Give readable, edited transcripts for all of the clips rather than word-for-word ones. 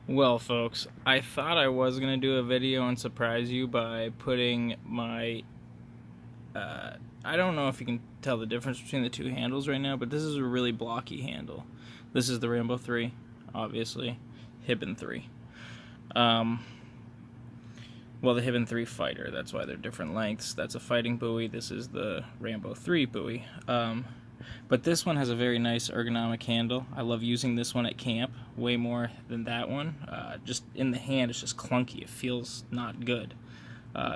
Well, folks, I thought I was going to do a video and surprise you by putting my, I don't know if you can tell the difference between the two handles right now, but this is a really blocky handle. This is the Rambo III, obviously, Hibben III. Well, the Hibben III Fighter, that's why they're different lengths. That's a fighting buoy. This is the Rambo III buoy. But this one has a very nice ergonomic handle. I love using this one at camp way more than that one. Just in the hand, it's just clunky. It feels not good.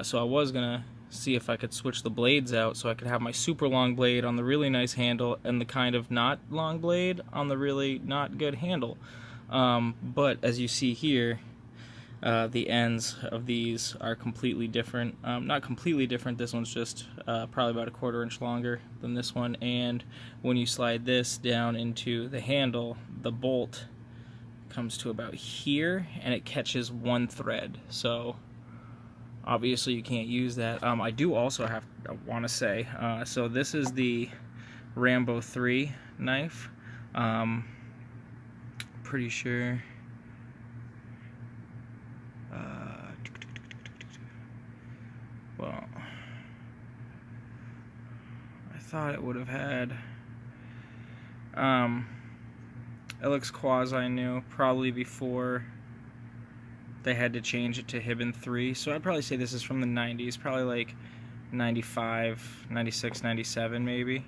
So I was going to see if I could switch the blades out so I could have my super long blade on the really nice handle and the kind of not long blade on the really not good handle. But as you see here, the ends of these are completely different. Not completely different, this one's just probably about a 1/4 inch longer than this one, and when you slide this down into the handle, the bolt comes to about here and it catches one thread, so obviously you can't use that. I do also want to say, so this is the Rambo III knife. Pretty sure well, I thought it would have had, it looks quasi-new, probably before they had to change it to Hibben III, so I'd probably say this is from the 90s, probably like 95, 96, 97 maybe.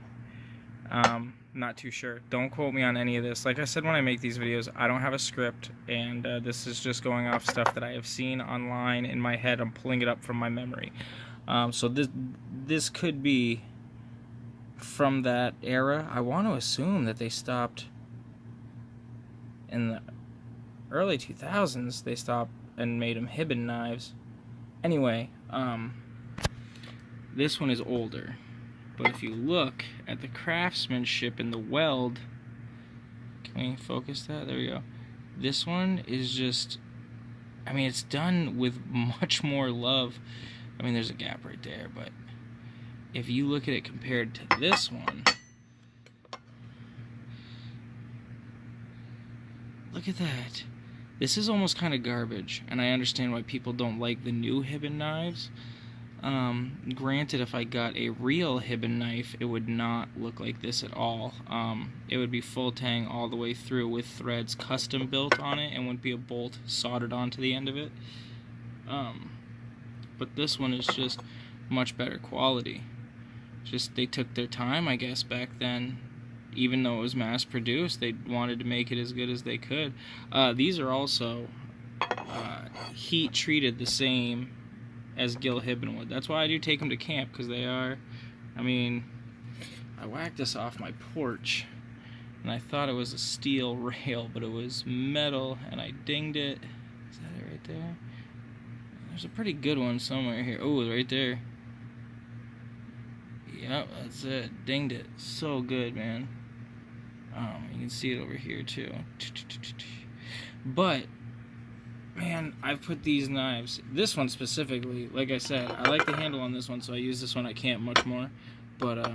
Not too sure. Don't quote me on any of this. Like I said, when I make these videos, I don't have a script, and this is just going off stuff that I have seen online in my head. I'm pulling it up from my memory. So this could be from that era. I want to assume that they stopped in the early 2000s. They stopped and made them Hibben knives. Anyway, this one is older. But if you look at the craftsmanship in the weld, can we focus that? There we go. This one is just, I mean, it's done with much more love. I mean, there's a gap right there, but if you look at it compared to this one, look at that. This is almost kind of garbage, and I understand why people don't like the new Hibben knives. Granted, if I got a real Hibben knife, it would not look like this at all. It would be full tang all the way through with threads custom built on it, and wouldn't be a bolt soldered onto the end of it. But this one is just much better quality. Just they took their time, I guess, back then. Even though it was mass produced, they wanted to make it as good as they could. These are also heat treated the same as Gil Hibben would. That's why I do take them to camp, because they are, I mean, I whacked this off my porch, and I thought it was a steel rail, but it was metal, and I dinged it. Is that it right there? There's a pretty good one somewhere here. Oh, right there. Yep, that's it. Dinged it. So good, man. You can see it over here, too. But man, I've put these knives, this one specifically, like I said, I like the handle on this one, so I use this one at camp much more, but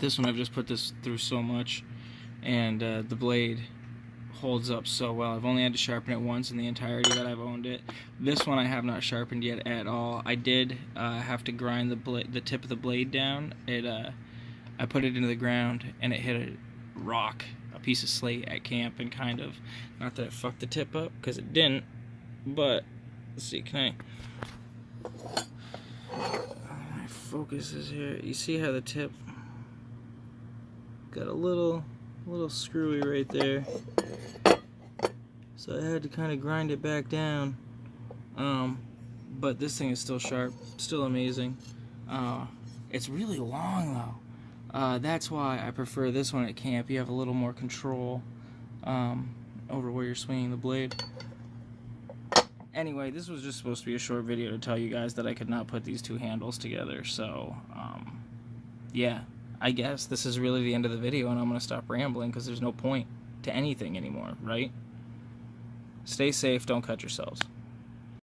this one I've just put this through so much, and the blade holds up so well. I've only had to sharpen it once in the entirety that I've owned it. This one I have not sharpened yet at all. I did have to grind the tip of the blade down. I put it into the ground, and it hit a rock, a piece of slate at camp, and kind of, not that it fucked the tip up, because it didn't, but let's see, can my focus is here. You see how the tip got a little screwy right there, so I had to kind of grind it back down. But this thing is still sharp, still amazing. It's really long though. That's why I prefer this one at camp. You have a little more control over where you're swinging the blade. Anyway, this was just supposed to be a short video to tell you guys that I could not put these two handles together. So, yeah, I guess this is really the end of the video, and I'm going to stop rambling because there's no point to anything anymore, right? Stay safe, don't cut yourselves.